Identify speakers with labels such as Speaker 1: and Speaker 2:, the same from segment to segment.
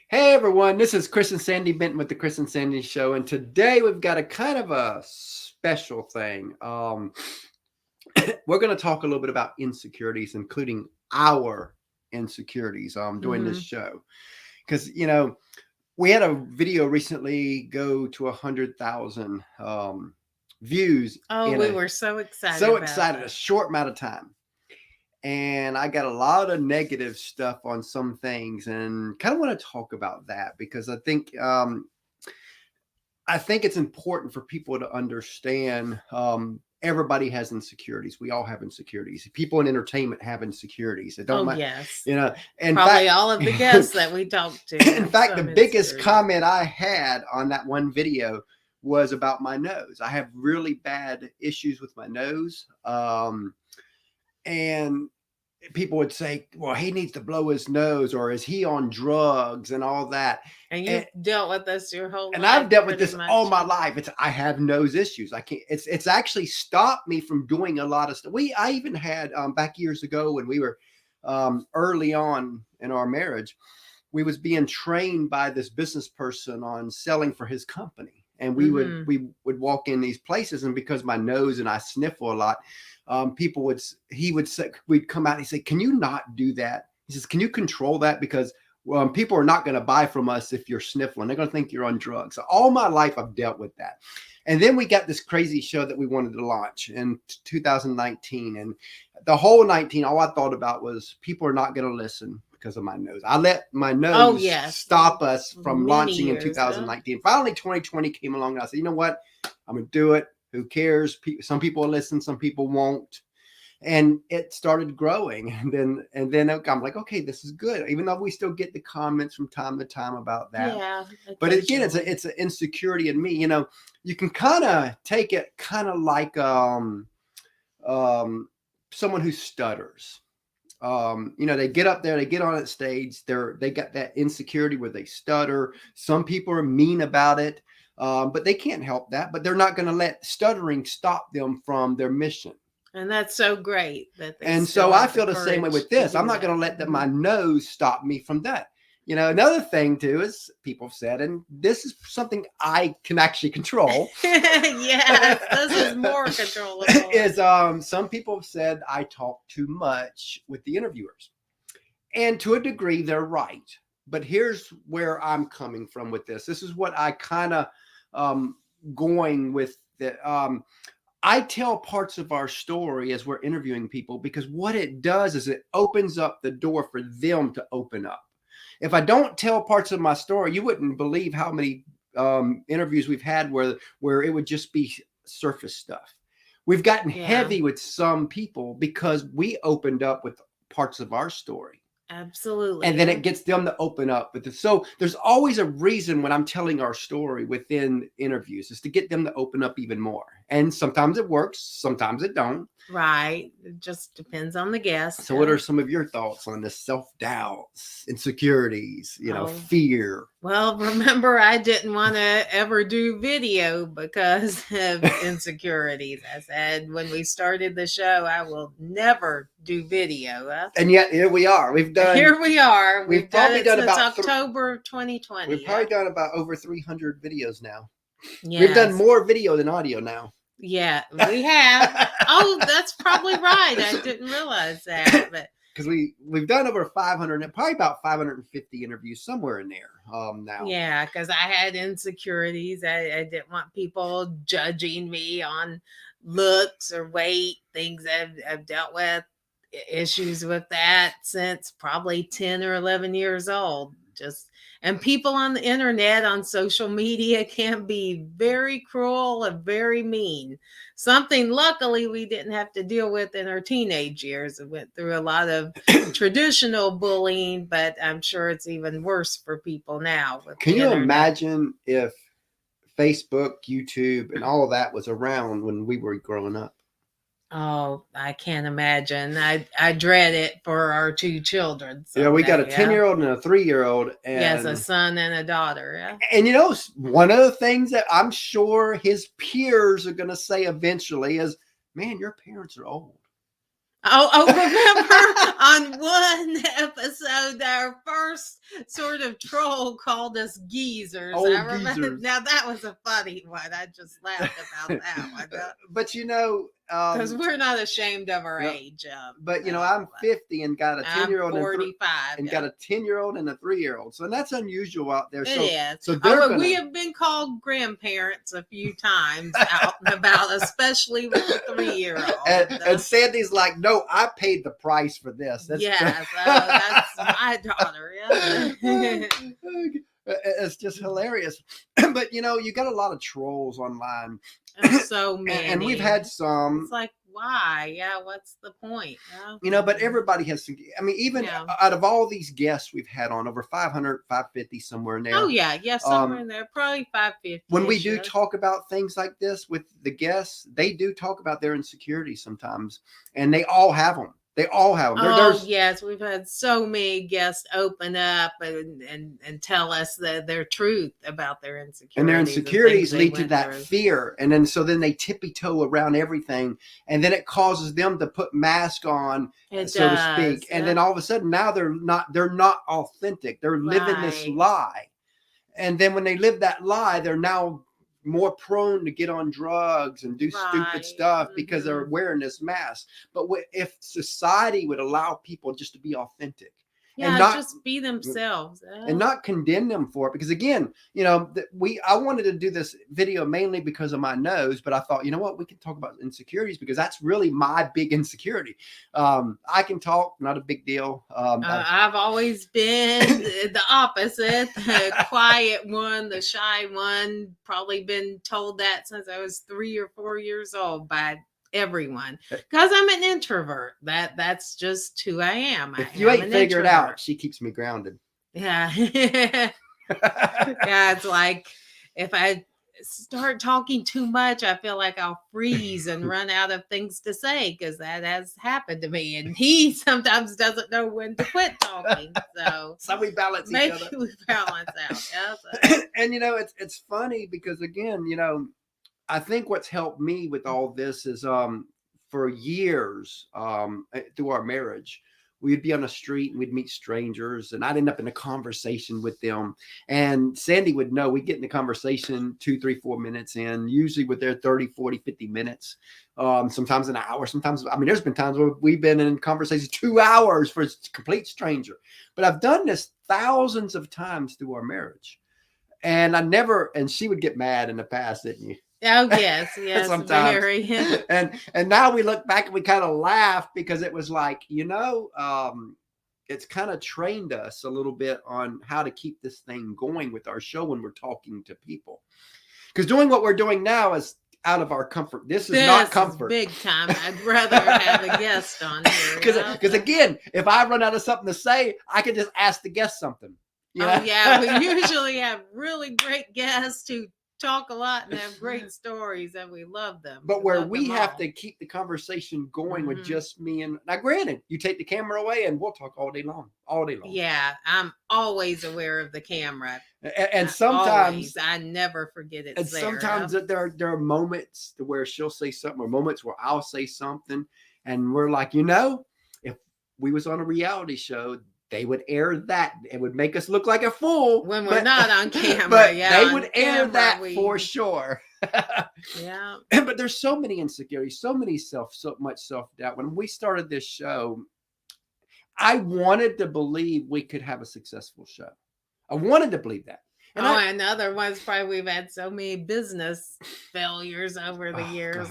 Speaker 1: Hey everyone, this is Chris and Sandy Benton with the Chris and Sandy Show, and today we've got a kind of a special thing. We're going to talk a little bit about insecurities, including our insecurities during this
Speaker 2: Hmm.
Speaker 1: show, because we had a video recently go to 100,000 views
Speaker 2: Oh,
Speaker 1: in
Speaker 2: we
Speaker 1: a
Speaker 2: were so excited
Speaker 1: so
Speaker 2: about
Speaker 1: excited a
Speaker 2: that.
Speaker 1: short amount of time. And I got a lot of negative stuff on some things, and kind of want to talk about that because I think it's important for people to understand. Everybody has insecurities. We all have insecurities. People in entertainment have insecurities. It don't
Speaker 2: Oh,
Speaker 1: matter,
Speaker 2: yes.
Speaker 1: you know. In
Speaker 2: Probably
Speaker 1: fact,
Speaker 2: all of the guests that we talked to
Speaker 1: in
Speaker 2: have
Speaker 1: fact, the
Speaker 2: some
Speaker 1: biggest
Speaker 2: insecurities.
Speaker 1: comment I had on that one video was about my nose. I have really bad issues with my nose, and people would say, well, he needs to blow his nose, or is he on drugs and all that.
Speaker 2: And
Speaker 1: And,
Speaker 2: you've dealt with this your whole
Speaker 1: and I've
Speaker 2: life
Speaker 1: dealt with
Speaker 2: pretty
Speaker 1: this all
Speaker 2: much.
Speaker 1: my life. I have nose issues. I can't. It's actually stopped me from doing a lot of stuff. I even had back years ago when we were early on in our marriage, we was being trained by this business person on selling for his company, and
Speaker 2: Hmm.
Speaker 1: we would walk in these places, and because my nose and I sniffle a lot, people would he would say, we'd come out and he'd say, can you not do that? He says, can you control that? Because people are not going to buy from us if you're sniffling. They're going to think you're on drugs. So all my life I've dealt with that. And then we got this crazy show that we wanted to launch in 2019. And the whole 19, all I thought about was people are not going to listen because of my nose. I let my
Speaker 2: Oh,
Speaker 1: nose
Speaker 2: yes.
Speaker 1: stop us from
Speaker 2: Many
Speaker 1: launching in
Speaker 2: years.
Speaker 1: 2019. Finally, 2020 came along, and I said, you know what? I'm going to do it. Who cares? Some people will listen, some people won't. And it started growing, and then I'm like, okay, this is good, even though we still get the comments from time to time about that.
Speaker 2: Yeah,
Speaker 1: But again,
Speaker 2: occasionally.
Speaker 1: it's an insecurity in me. You can kind of take it kind of like um someone who stutters. They get up there, they get on that stage, they got that insecurity where they stutter. Some people are mean about it, but they can't help that. But they're not going to let stuttering stop them from their mission.
Speaker 2: And that's so great that they
Speaker 1: And
Speaker 2: still
Speaker 1: so I
Speaker 2: have the
Speaker 1: feel the same way
Speaker 2: courage
Speaker 1: with
Speaker 2: to
Speaker 1: this. I'm
Speaker 2: do
Speaker 1: not going
Speaker 2: that.
Speaker 1: to let
Speaker 2: Hmm.
Speaker 1: my nose stop me from that. Another thing too is people have said, and this is something I can actually control,
Speaker 2: Yes, this is more controllable.
Speaker 1: is some people have said I talk too much with the interviewers. And to a degree, they're right. But here's where I'm coming from with this. This is what I kind of um, going with the. I tell parts of our story as we're interviewing people because what it does is it opens up the door for them to open up. If I don't tell parts of my story, you wouldn't believe how many interviews we've had where it would just be surface stuff. We've gotten
Speaker 2: Yeah,
Speaker 1: heavy with some people because we opened up with parts of our story, and
Speaker 2: absolutely.
Speaker 1: then it gets them to open up. So there's always a reason when I'm telling our story within interviews is to get them to open up even more. And sometimes it works, sometimes it don't.
Speaker 2: Right. It just depends on the guest.
Speaker 1: So what are some of your thoughts on the self-doubts, insecurities,
Speaker 2: Oh,
Speaker 1: fear?
Speaker 2: well, remember, I didn't want to ever do video because of insecurities. I said when we started the show, I will never do video. Well,
Speaker 1: And yet here we are.
Speaker 2: here we are.
Speaker 1: We've
Speaker 2: We've done
Speaker 1: probably
Speaker 2: it
Speaker 1: done
Speaker 2: since
Speaker 1: about
Speaker 2: October
Speaker 1: we've
Speaker 2: 2020.
Speaker 1: probably
Speaker 2: Yeah.
Speaker 1: done about over 300 videos now. We've done
Speaker 2: Yes.
Speaker 1: more video than audio now.
Speaker 2: Yeah, we have. Oh, that's probably right. I didn't realize that. But
Speaker 1: Because we've done over 500, probably about 550 interviews somewhere in there now.
Speaker 2: yeah, because I had insecurities. I didn't want people judging me on looks or weight, things I've dealt with, issues with that since probably 10 or 11 years old. Just and people on the internet on social media can be very cruel and very mean. Something luckily we didn't have to deal with in our teenage years. We went through a lot of traditional bullying, but I'm sure it's even worse for people now with
Speaker 1: Can
Speaker 2: the
Speaker 1: you
Speaker 2: internet.
Speaker 1: imagine if Facebook, YouTube, and all of that was around when we were growing up?
Speaker 2: Oh, I can't imagine. I dread it for our two children
Speaker 1: We got a
Speaker 2: someday. Yeah.
Speaker 1: 10-year-old and a 3-year-old,
Speaker 2: Yes, a
Speaker 1: and
Speaker 2: son and a daughter. Yeah.
Speaker 1: one of the things that I'm sure his peers are going to say eventually is, "Man, your parents are old."
Speaker 2: Remember on one episode, our first sort of troll called us geezers.
Speaker 1: Old
Speaker 2: I remember.
Speaker 1: geezers.
Speaker 2: Now that was a funny one. I just laughed about that one.
Speaker 1: But you know,
Speaker 2: Because we're not ashamed of our
Speaker 1: no,
Speaker 2: age.
Speaker 1: but you know, I'm 50 and got a 10-year-old
Speaker 2: I'm 45
Speaker 1: and got a 10-year-old and a 3-year-old. So that's unusual out there. So,
Speaker 2: It is.
Speaker 1: so they're
Speaker 2: We have been called grandparents a few times out and about, especially with the 3-year-old.
Speaker 1: and Sandy's like, no, I paid the price for this. That's
Speaker 2: that's my daughter. Yeah.
Speaker 1: It's just hilarious. But you know, you got a lot of trolls online.
Speaker 2: So many.
Speaker 1: And we've had some.
Speaker 2: It's like, why? Yeah, what's the point?
Speaker 1: You know, but everybody has some. I mean, even out of all these guests we've had on, over 500, 550, somewhere in there.
Speaker 2: Oh, yeah. Yeah, somewhere in there. Probably 550.
Speaker 1: When we do talk about things like this with the guests, they do talk about their insecurities sometimes. And they all have them. They all have them.
Speaker 2: Yes, we've had so many guests open up and tell us their truth about their insecurities.
Speaker 1: And their insecurities lead to that fear. And then they tippy toe around everything. And then it causes them to put mask on, so to speak. And then all of a sudden now they're not authentic. They're living this lie. And then when they live that lie, they're now more prone to get on drugs and do stupid stuff because they're wearing this mask. But if society would allow people just to be authentic,
Speaker 2: and not just be themselves,
Speaker 1: and not condemn them for it, because again, you know, I wanted to do this video mainly because of my nose, but I thought, you know what, we can talk about insecurities because that's really my big insecurity. I can talk, not a big deal.
Speaker 2: I've always been the opposite, the quiet one, the shy one. Probably been told that since I was 3 or 4 years old by everyone, because I'm an introvert. That's just who I am.
Speaker 1: If you ain't figured out, she keeps me grounded.
Speaker 2: Yeah. Yeah, it's like if I start talking too much, I feel like I'll freeze and run out of things to say, because that has happened to me, and he sometimes doesn't know when to quit talking. So
Speaker 1: we balance each other.
Speaker 2: We balance out. Yeah, so.
Speaker 1: And you know, it's funny because again, you know, I think what's helped me with all this is for years through our marriage, we'd be on the street and we'd meet strangers and I'd end up in a conversation with them. And Sandy would know we'd get in the conversation 2, 3, 4 minutes in, usually with their 30, 40, 50 minutes, sometimes an hour. Sometimes, I mean, there's been times where we've been in conversation 2 hours for a complete stranger. But I've done this thousands of times through our marriage. And and she would get mad in the past, didn't you?
Speaker 2: Oh, yes,
Speaker 1: sometimes.
Speaker 2: Very.
Speaker 1: And now we look back and we kind of laugh because it was like, you know, it's kind of trained us a little bit on how to keep this thing going with our show when we're talking to people. Because doing what we're doing now is out of our comfort. This is not comfort.
Speaker 2: Big time. I'd rather have a guest on here.
Speaker 1: Because again, if I run out of something to say, I can just ask the guest something.
Speaker 2: Oh, yeah. We usually have really great guests who talk a lot and have great stories, and we love them.
Speaker 1: But where we have to keep the conversation going with just me and now, granted, you take the camera away and we'll talk all day long.
Speaker 2: Yeah, I'm always aware of the camera,
Speaker 1: and sometimes
Speaker 2: I never forget it.
Speaker 1: And sometimes there are moments where she'll say something, or moments where I'll say something, and we're like, you know, if we was on a reality show, they would air that. It would make us look like a fool
Speaker 2: when we're not on camera.
Speaker 1: But they would air that for sure.
Speaker 2: Yeah.
Speaker 1: But there's so many insecurities, so much self-doubt. When we started this show, I wanted to believe we could have a successful show. I wanted to believe that.
Speaker 2: And another one's probably we've had so many business failures over the years.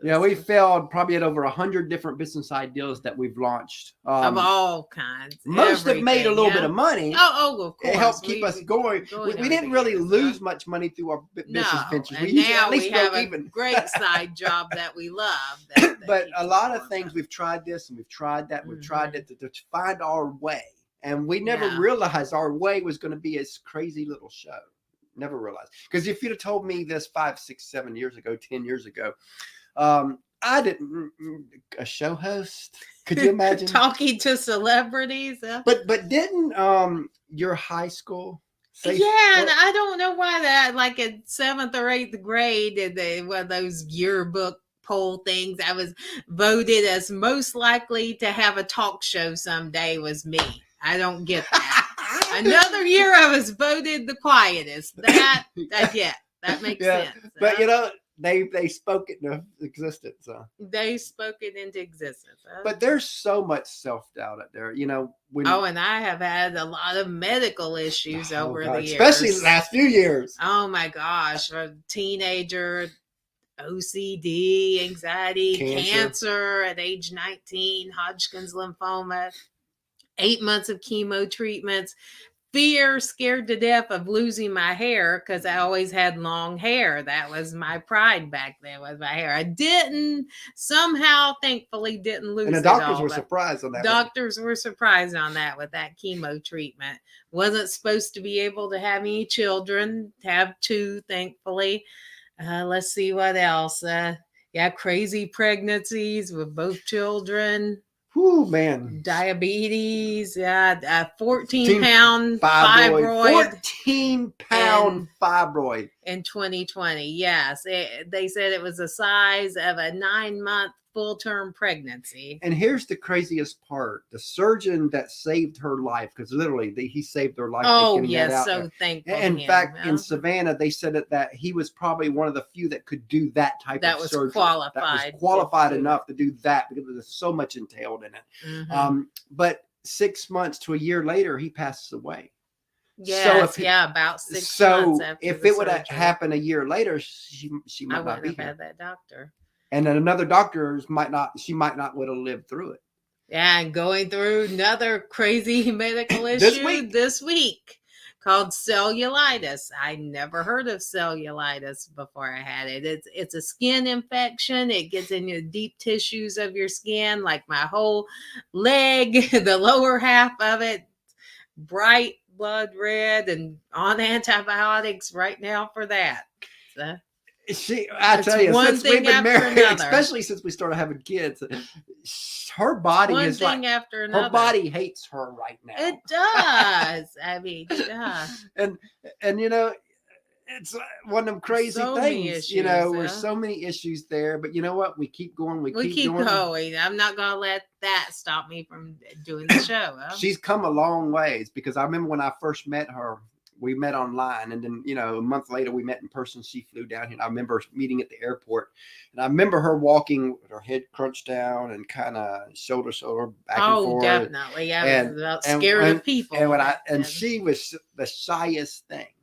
Speaker 1: Yeah, we failed probably at over 100 different business ideas that we've launched.
Speaker 2: Of all kinds.
Speaker 1: Most have made a little bit of money.
Speaker 2: Oh, of course.
Speaker 1: It helped keep us going. We didn't really lose much money through our business ventures.
Speaker 2: And now we have a great side job that we love.
Speaker 1: But a lot of things, we've tried this and we've tried that. We've tried it to find our way. And we never realized our way was going to be this crazy little show. Never realized. Because if you'd have told me this 5, 6, 7 years ago, 10 years ago, I didn't a show host. Could you imagine
Speaker 2: talking to celebrities?
Speaker 1: But didn't your high school say?
Speaker 2: Yeah, and I don't know why that. Like in 7th or 8th grade, did they those yearbook poll things. I was voted as most likely to have a talk show someday was me. I don't get that. Another year I was voted the quietest. That makes sense.
Speaker 1: But they spoke it into existence.
Speaker 2: They spoke it into existence.
Speaker 1: But there's so much self-doubt out there,
Speaker 2: and I have had a lot of medical issues over the years.
Speaker 1: Especially the last few years.
Speaker 2: Oh my gosh. A teenager, OCD, anxiety, cancer at age 19, Hodgkin's lymphoma, 8 months of chemo treatments, fear, scared to death of losing my hair because I always had long hair. That was my pride back then, was my hair. I thankfully didn't lose it.
Speaker 1: And the doctors were surprised on that.
Speaker 2: Doctors were surprised on that with that chemo treatment. Wasn't supposed to be able to have any children, have 2, thankfully. Let's see what else. Crazy pregnancies with both children.
Speaker 1: Whew, man.
Speaker 2: Diabetes, 14-pound fibroid.
Speaker 1: 14-pound fibroid.
Speaker 2: In 2020, yes. They said it was the size of a 9-month full-term pregnancy.
Speaker 1: And here's the craziest part. The surgeon that saved her life, because literally he saved her life.
Speaker 2: Oh, yes, so thankful.
Speaker 1: In fact, in Savannah, they said that he was probably one of the few that could do that type of surgery.
Speaker 2: That
Speaker 1: was qualified enough to do that because there's so much entailed in it.
Speaker 2: Mm-hmm.
Speaker 1: But 6 months to a year later, he passes away.
Speaker 2: Yes, about 6 months after
Speaker 1: if it would have happened a year later, she might not be here.
Speaker 2: I wouldn't have had that doctor.
Speaker 1: And then another doctor might not would have lived through it.
Speaker 2: Yeah, and going through another crazy medical issue this week called cellulitis. I never heard of cellulitis before I had it. It's a skin infection. It gets in the deep tissues of your skin, like my whole leg, the lower half of it, bright blood red, and on antibiotics right now for that. So,
Speaker 1: I tell you, since we've been married, especially since we started having kids, her body is like after another. Her body hates her right now.
Speaker 2: It does. I mean,
Speaker 1: and it's one of them crazy things. There's so many issues there, but you know what? We keep going. We keep
Speaker 2: going. I'm not gonna let that stop me from doing the show.
Speaker 1: She's come a long ways, because I remember when I first met her. We met online, and then, a month later we met in person. She flew down here, and I remember meeting at the airport, and I remember her walking with her head crunched down and kind of shoulder back and forth.
Speaker 2: Oh, definitely. I was about scared of people.
Speaker 1: And she was the shyest thing,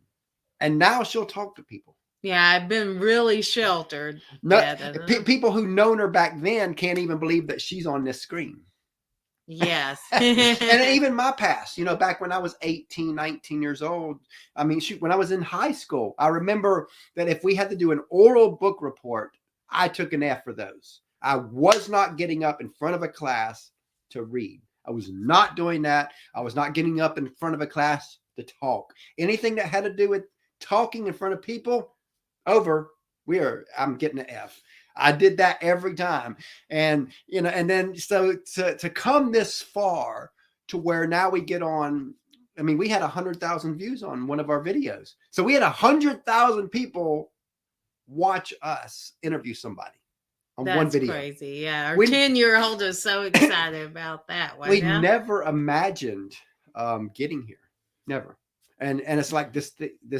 Speaker 1: and now she'll talk to people.
Speaker 2: Yeah, I've been really sheltered.
Speaker 1: People who known her back then can't even believe that she's on this screen.
Speaker 2: Yes.
Speaker 1: And even my past, back when I was 18, 19 years old, I mean, when I was in high school, I remember that if we had to do an oral book report, I took an F for those. I was not getting up in front of a class to read. I was not doing that. I was not getting up in front of a class to talk. Anything that had to do with talking in front of people, I'm getting an F. I did that every time. And, and then so to come this far to where now we get on, I mean, we had 100,000 views on one of our videos. So we had 100,000 people watch us interview somebody on one video.
Speaker 2: That's crazy. Yeah. Our 10-year-old is so excited about that one.
Speaker 1: We never imagined getting here. Never. And it's like this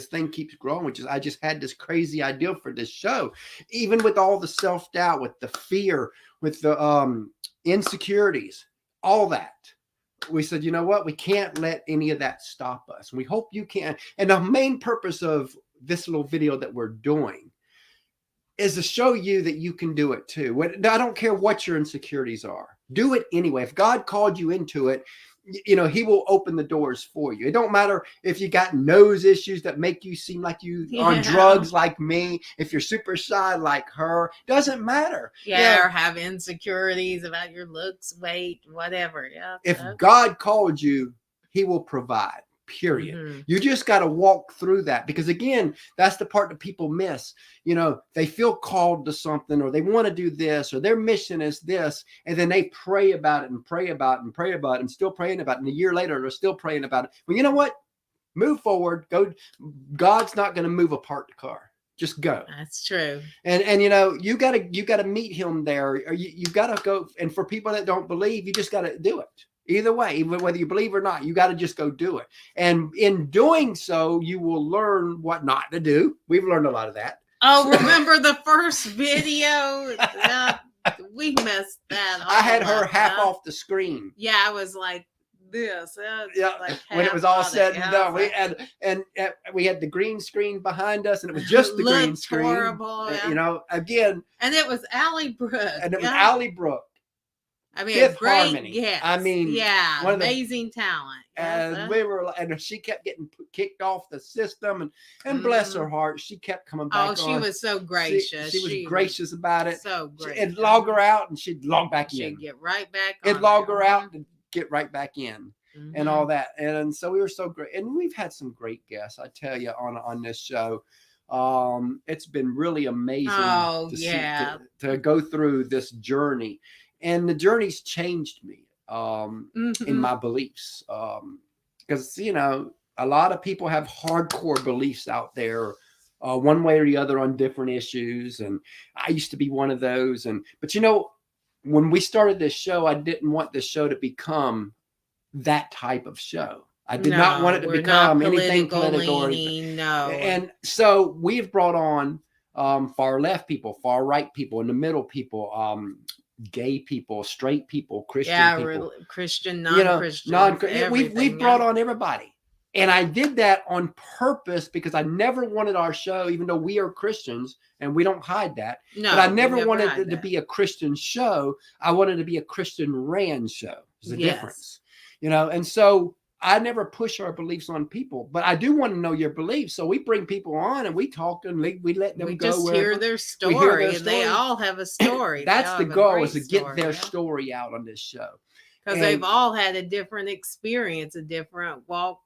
Speaker 1: thing keeps growing. I just had this crazy idea for this show, even with all the self-doubt, with the fear, with the insecurities, all that. We said, you know what? We can't let any of that stop us. We hope you can. And the main purpose of this little video that we're doing is to show you that you can do it too. I don't care what your insecurities are. Do it anyway. If God called you into it, he will open the doors for you. It don't matter if you got nose issues that make you seem like you on drugs like me, if you're super shy like her, doesn't matter.
Speaker 2: Or have insecurities about your looks, weight, whatever. Yeah.
Speaker 1: If God called you, he will provide. Period. Mm-hmm. You just got to walk through that, because again, that's the part that people miss. They feel called to something, or they want to do this, or their mission is this, and then they pray about it and pray about it and pray about it and still praying about it. And a year later, they're still praying about it. Well, you know what? Move forward. Go. God's not going to move apart the car. Just go.
Speaker 2: That's true.
Speaker 1: And you know, you gotta meet him there, or you gotta go. And for people that don't believe, you just gotta do it. Either way, even whether you believe or not, you got to just go do it. And in doing so, you will learn what not to do. We've learned a lot of that.
Speaker 2: Oh, remember the first video? We messed that all
Speaker 1: I had her
Speaker 2: up,
Speaker 1: half off the screen.
Speaker 2: Yeah, I was like this.
Speaker 1: Yeah,
Speaker 2: like
Speaker 1: when it was all said and done, we
Speaker 2: like,
Speaker 1: and we had the green screen behind us, and it was just the green screen.
Speaker 2: Horrible,
Speaker 1: you know, again.
Speaker 2: And it was Allie Brooke.
Speaker 1: And it was Allie Brooke.
Speaker 2: I mean,
Speaker 1: Fifth
Speaker 2: great
Speaker 1: Harmony.
Speaker 2: guess.
Speaker 1: I mean,
Speaker 2: yeah, amazing talent.
Speaker 1: And we were, and she kept getting kicked off the system, and bless her heart, she kept coming back.
Speaker 2: Oh, she was so gracious.
Speaker 1: She was gracious about it.
Speaker 2: So great.
Speaker 1: It'd log her out, and she'd log back in.
Speaker 2: She'd get right back.
Speaker 1: It'd log her out and get right back in, and all that. And so we were so great, and we've had some great guests. I tell you, on this show. It's been really amazing to go through this journey, and the journey's changed me in my beliefs, because you know, a lot of people have hardcore beliefs out there, one way or the other, on different issues, and I used to be one of those. But you know, when we started this show, I didn't want this show to become that type of show. I did not want it to become anything political.
Speaker 2: No.
Speaker 1: And so we've brought on far left people, far right people, in the middle people, gay people, straight people, Christian people.
Speaker 2: Christian, non-Christian.
Speaker 1: We've brought on everybody. And I did that on purpose because I never wanted our show, even though we are Christians and we don't hide that. No, but I never wanted it to be a Christian show. I wanted it to be a Christian ran show. There's a difference. You know, and so I never push our beliefs on people, but I do want to know your beliefs. So we bring people on and we talk and we let them go.
Speaker 2: Just hear their story, and they all have a story.
Speaker 1: That's the goal, is to get their story out on this show.
Speaker 2: Because they've all had a different experience, a different walk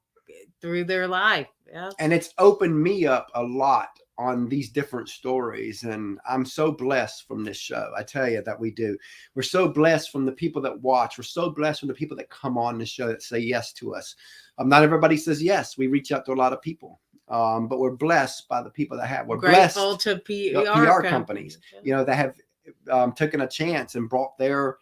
Speaker 2: through their life. Yeah. And
Speaker 1: it's opened me up a lot on these different stories, and I'm so blessed from this show. I tell you that we do. We're so blessed from the people that watch. We're so blessed from the people that come on the show that say yes to us. Not everybody says yes. We reach out to a lot of people, but we're blessed by the people that have. We're
Speaker 2: grateful
Speaker 1: blessed
Speaker 2: to
Speaker 1: PR companies, you know, that have taken a chance and brought their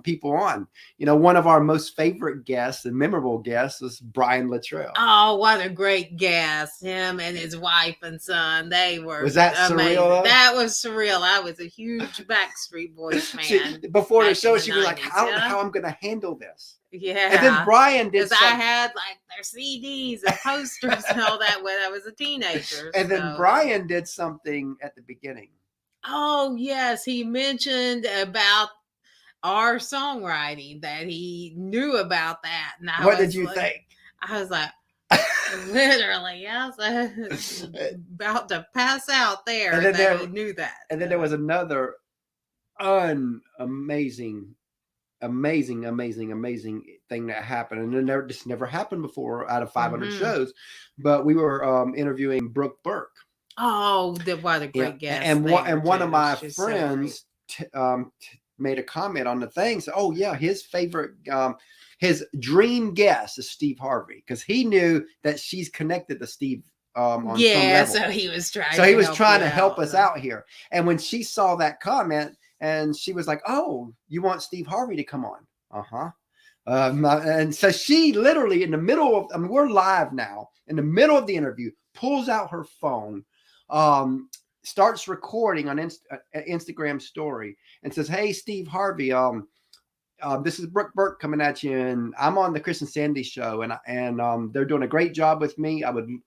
Speaker 1: people on. You know, one of our most favorite guests and memorable guests is Brian Luttrell.
Speaker 2: Oh, what a great guest. Him and his wife and son. They were.
Speaker 1: Was that
Speaker 2: amazing.
Speaker 1: Surreal though?
Speaker 2: That was surreal. I was a huge Backstreet Boys fan.
Speaker 1: Before the show, she was like, I don't know how I'm going to handle this.
Speaker 2: Yeah.
Speaker 1: And then Brian did
Speaker 2: something. I had like their CDs and posters and all that when I was a teenager.
Speaker 1: And then Brian did something at the beginning.
Speaker 2: Oh, yes. He mentioned about our songwriting, that he knew about that. And
Speaker 1: what did you think?
Speaker 2: I was like, literally, I was about to pass out there. And then he knew that.
Speaker 1: And then there was another amazing thing that happened. And then this never happened before out of 500 shows. But we were interviewing Brooke Burke.
Speaker 2: Oh, what a great guest.
Speaker 1: And one of my friends made a comment on the thing. So, oh yeah, his favorite, his dream guest is Steve Harvey, because he knew that she's connected to Steve on some level.
Speaker 2: So he was trying
Speaker 1: to help us out here. And when she saw that comment, and she was like, "Oh, you want Steve Harvey to come on?" And so she literally, in the middle of, I mean, we're live now, in the middle of the interview, pulls out her phone, starts recording on Instagram story, and says, "Hey, Steve Harvey, this is Brooke Burke coming at you, and I'm on the Chris and Sandy show, and they're doing a great job with me.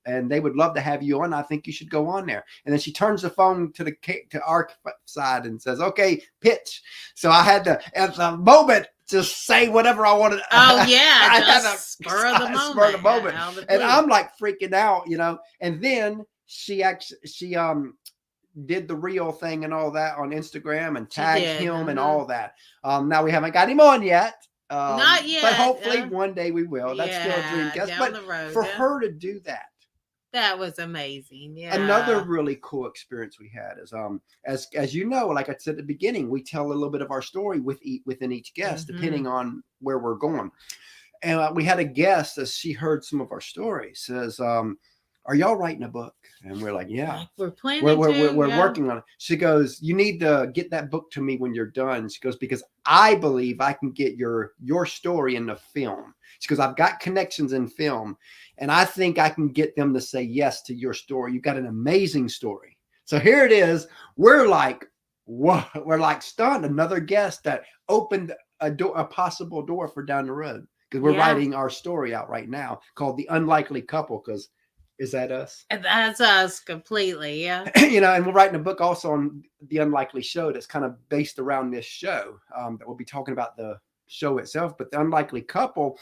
Speaker 1: They would love to have you on. I think you should go on there." And then she turns the phone to our side and says, "Okay, pitch." So I had to, at the moment, just say whatever I wanted.
Speaker 2: Oh yeah, I had to spur of the moment.
Speaker 1: And I'm like freaking out, you know. And then she did the real thing and all that on Instagram and tagged him and all that. Now we haven't got him on yet.
Speaker 2: Not yet.
Speaker 1: But hopefully one day we will. That's still a dream guest. But for her to do that.
Speaker 2: That was amazing. Yeah.
Speaker 1: Another really cool experience we had is as you know, like I said at the beginning, we tell a little bit of our story within each guest, depending on where we're going. And we had a guest, as she heard some of our stories, says, are y'all writing a book? And we're like, yeah.
Speaker 2: Like, we're planning
Speaker 1: We're
Speaker 2: yeah.
Speaker 1: working on it. She goes, you need to get that book to me when you're done. She goes, because I believe I can get your story in the film. She goes, I've got connections in film, and I think I can get them to say yes to your story. You've got an amazing story. So here it is. We're like, whoa, we're like stunned. Another guest that opened a possible door for down the road, because we're writing our story out right now called The Unlikely Couple. Because is that us?
Speaker 2: That's us completely, yeah.
Speaker 1: And we're writing a book also on The Unlikely Show that's kind of based around this show, that we'll be talking about the show itself. But The Unlikely Couple,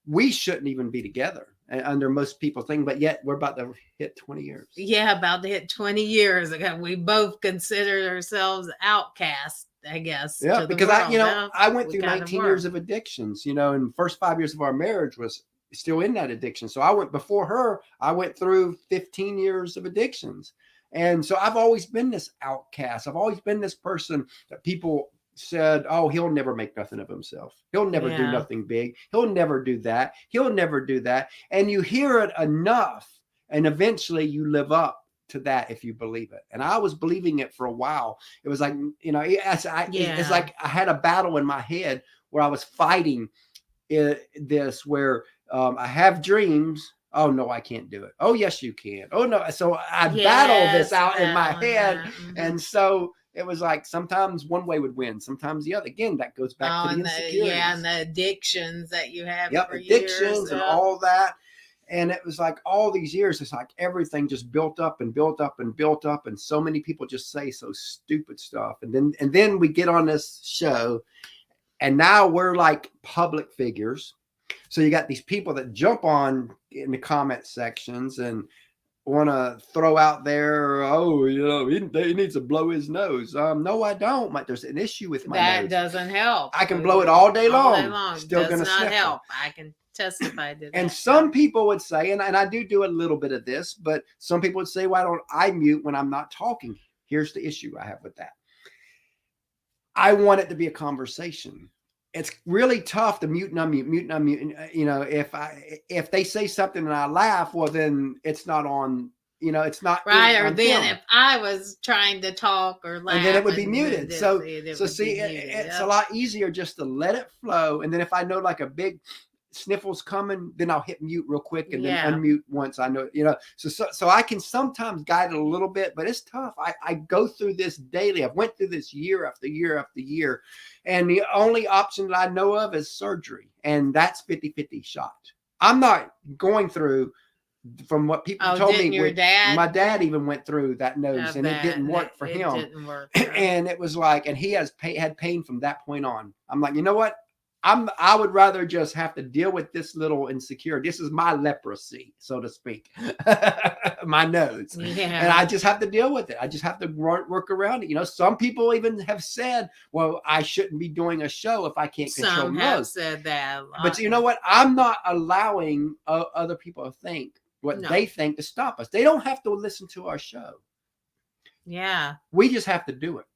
Speaker 1: we shouldn't even be together under most people think, but yet we're about to hit 20 years.
Speaker 2: Yeah, about to hit 20 years ago. We both considered ourselves outcasts, I guess.
Speaker 1: Yeah, because I went through 19 years of addictions, and the first 5 years of our marriage was still in that addiction. So before her, I went through 15 years of addictions. And so I've always been this outcast. I've always been this person that people said, oh, he'll never make nothing of himself. He'll never do nothing big. He'll never do that. He'll never do that. And you hear it enough, and eventually you live up to that if you believe it. And I was believing it for a while. It was like, it's like I had a battle in my head where I was fighting this, where I have dreams. Oh no, I can't do it. Oh yes, you can. Oh no. So I battle this out in my head. Mm-hmm. And so it was like sometimes one way would win, sometimes the other. Again, that goes back to the insecurities.
Speaker 2: And the addictions that you have.
Speaker 1: Yep, addictions and all that. And it was like all these years, it's like everything just built up and built up and built up. And so many people just say so stupid stuff. And then we get on this show, and now we're like public figures. So you got these people that jump on in the comment sections and want to throw out there, oh, he needs to blow his nose. No, I don't. There's an issue with my nose.
Speaker 2: That doesn't help.
Speaker 1: I can blow it all day long. Still
Speaker 2: going to
Speaker 1: not
Speaker 2: help. I can testify to that.
Speaker 1: And some people would say, and I do a little bit of this, but some people would say, why don't I mute when I'm not talking? Here's the issue I have with that. I want it to be a conversation. It's really tough to mute and unmute. If they say something and I laugh, well, then it's not on, it's not
Speaker 2: right. Or then if I was trying to talk or laugh,
Speaker 1: and then it would be muted. So see, it's a lot easier just to let it flow. And then if I know like a big sniffle's coming, then I'll hit mute real quick and then unmute once I know, so I can sometimes guide it a little bit, but it's tough. I go through this daily. I've went through this year after year after year, and the only option that I know of is surgery, and that's 50-50 shot. I'm not going through, from what people told me, my dad even went through that nose, and it didn't work for him.
Speaker 2: Didn't work,
Speaker 1: and it was like, and he had pain from that point on. I'm like, you know what? I would rather just have to deal with this little insecurity. This is my leprosy, so to speak, my nose. And I just have to deal with it. I just have to work around it. Some people even have said, well, I shouldn't be doing a show if I can't control nose. Some have
Speaker 2: said that.
Speaker 1: But you know what? I'm not allowing other people to think what they think to stop us. They don't have to listen to our show.
Speaker 2: Yeah.
Speaker 1: We just have to do it.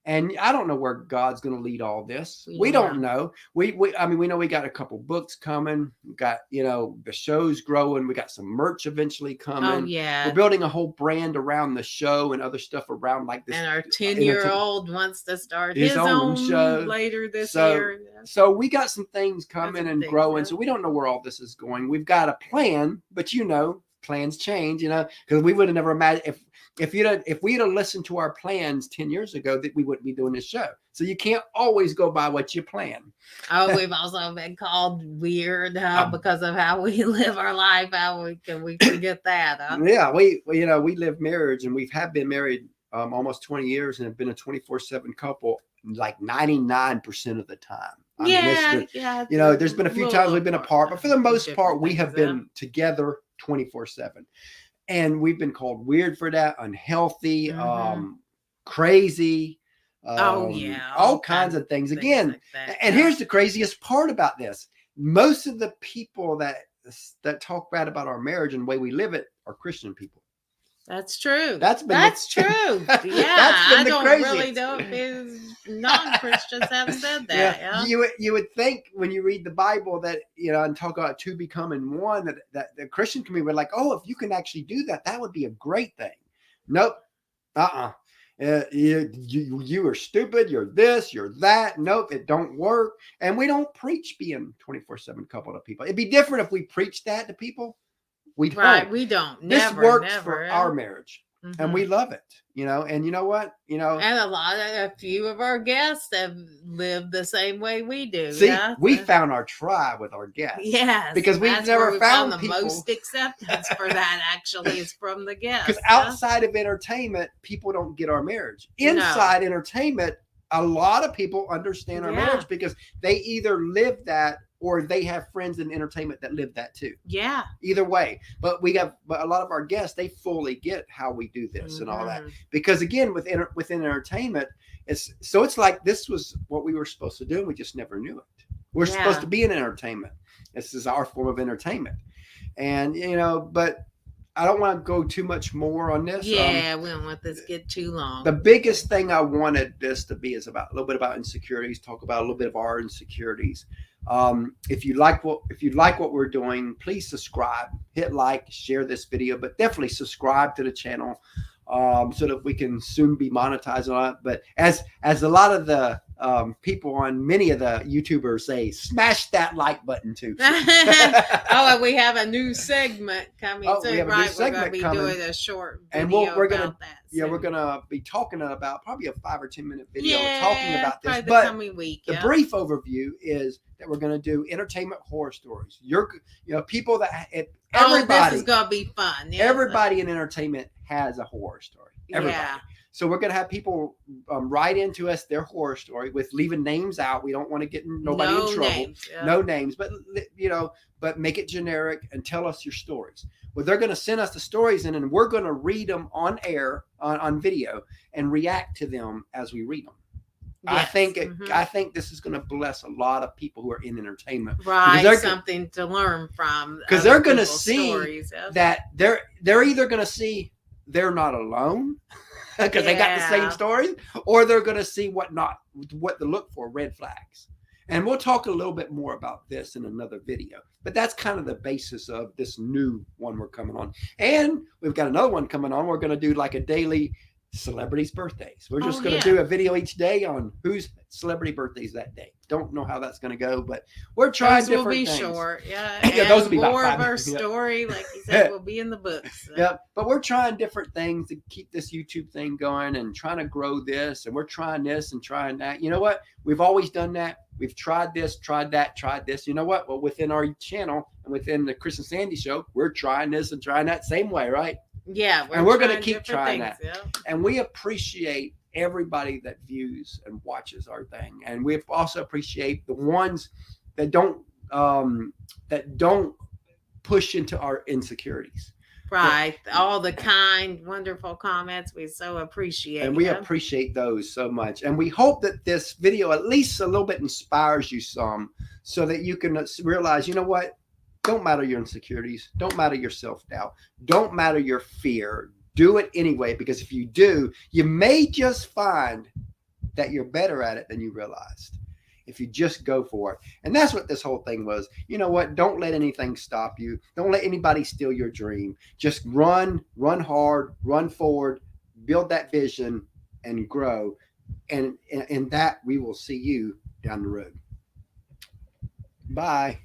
Speaker 1: And I don't know where God's going to lead all this. We don't know. We know we got a couple books coming. We got, the show's growing. We got some merch eventually coming.
Speaker 2: Oh, yeah.
Speaker 1: We're building a whole brand around the show and other stuff around like this.
Speaker 2: And our 10-year-old wants to start his own show later this year.
Speaker 1: So we got some things coming and growing. So we don't know where all this is going. We've got a plan, but plans change, because we would have never imagined if we'd have listened to our plans 10 years ago, that we wouldn't be doing this show. So you can't always go by what you plan.
Speaker 2: Oh, we've also been called weird because of how we live our life. How we forget that? Huh?
Speaker 1: Yeah, we live marriage, and we have been married almost 20 years and have been a 24/7 couple like 99% of the time. There's been a few times we've been apart, but for the most part, we have been together 24/7. And we've been called weird for that, unhealthy, crazy, all kinds of things. Again, like and here's the craziest part about this. Most of the people that talk bad about our marriage and the way we live it are Christian people.
Speaker 2: That's true.
Speaker 1: That's been
Speaker 2: That's true.
Speaker 1: that's
Speaker 2: Yeah,
Speaker 1: been
Speaker 2: I
Speaker 1: the
Speaker 2: don't
Speaker 1: craziest.
Speaker 2: really know if it's non-Christians have said that. Yeah.
Speaker 1: You would think when you read the Bible that, and talk about two becoming one, that the Christian community would like, oh, if you can actually do that, that would be a great thing. Nope. You are stupid. You're this, you're that. Nope, it don't work. And we don't preach being 24/7 couple to people. It'd be different if we preached that to people. We don't.
Speaker 2: Right, we don't.
Speaker 1: This
Speaker 2: Never,
Speaker 1: works
Speaker 2: never.
Speaker 1: for our marriage. And we love it, and you know what,
Speaker 2: and a few of our guests have lived the same way we do.
Speaker 1: See, we found our tribe with our guests.
Speaker 2: Yes,
Speaker 1: because we've never found
Speaker 2: the
Speaker 1: people.
Speaker 2: Most acceptance for that actually is from the guests.
Speaker 1: Because outside of entertainment, people don't get our marriage. Inside entertainment, a lot of people understand our marriage because they either live that or they have friends in entertainment that live that too.
Speaker 2: Yeah.
Speaker 1: Either way. But a lot of our guests, they fully get how we do this and all that. Because again, within entertainment, it's like this was what we were supposed to do, and we just never knew it. We're supposed to be in entertainment. This is our form of entertainment. And but I don't want to go too much more on this.
Speaker 2: Yeah, we don't want this to get too long.
Speaker 1: The biggest thing I wanted this to be is a little bit about insecurities, talk about a little bit of our insecurities. If you like what we're doing, please subscribe, hit like, share this video, but definitely subscribe to the channel so that we can soon be monetized on it. But as a lot of the people on many of the YouTubers say, smash that like button too.
Speaker 2: And we have a new segment coming soon, right? We're going to be doing a short video
Speaker 1: we're gonna,
Speaker 2: about that.
Speaker 1: We're going to be talking about probably a 5 or 10 minute video
Speaker 2: talking
Speaker 1: about this.
Speaker 2: But the coming week,
Speaker 1: the brief overview is that we're going to do entertainment horror stories. People that everybody.
Speaker 2: This is going to be fun.
Speaker 1: Everybody in entertainment has a horror story. Everybody. Yeah. So we're going to have people write into us their horror story with leaving names out. We don't want to get nobody in trouble.
Speaker 2: Names,
Speaker 1: No names, but make it generic and tell us your stories. Well, they're going to send us the stories in, and we're going to read them on air, on video, and react to them as we read them. Yes. I think this is going to bless a lot of people who are in entertainment.
Speaker 2: Right, something to learn from.
Speaker 1: Because they're going to see that they're either going to see they're not alone because they got the same stories, or they're going to see what to look for, red flags. And we'll talk a little bit more about this in another video. But that's kind of the basis of this new one we're coming on. And we've got another one coming on. We're going to do like a daily celebrities' birthdays. We're just going to do a video each day on whose celebrity birthdays that day. Don't know how that's going to go, but we're trying different things. Those will be short,
Speaker 2: those will be more of our story, like you said, will be in the books. So.
Speaker 1: Yeah, but we're trying different things to keep this YouTube thing going and trying to grow this, and we're trying this and trying that. You know what? We've always done that. We've tried this, tried that, tried this. You know what? Well, within our channel and within the Chris and Sandy show, we're trying this and trying that same way, right?
Speaker 2: Yeah,
Speaker 1: we're going to keep trying that. Yeah. And we appreciate everybody that views and watches our thing, and we also appreciate the ones that don't push into our insecurities.
Speaker 2: Right, all the kind, wonderful comments, we so appreciate.
Speaker 1: And we appreciate those so much. And we hope that this video at least a little bit inspires you some, so that you can realize, you know what? Don't matter your insecurities. Don't matter your self-doubt. Don't matter your fear. Do it anyway, because if you do, you may just find that you're better at it than you realized if you just go for it. And that's what this whole thing was. You know what? Don't let anything stop you. Don't let anybody steal your dream. Just run hard, run forward, build that vision, and grow. And in that, we will see you down the road. Bye.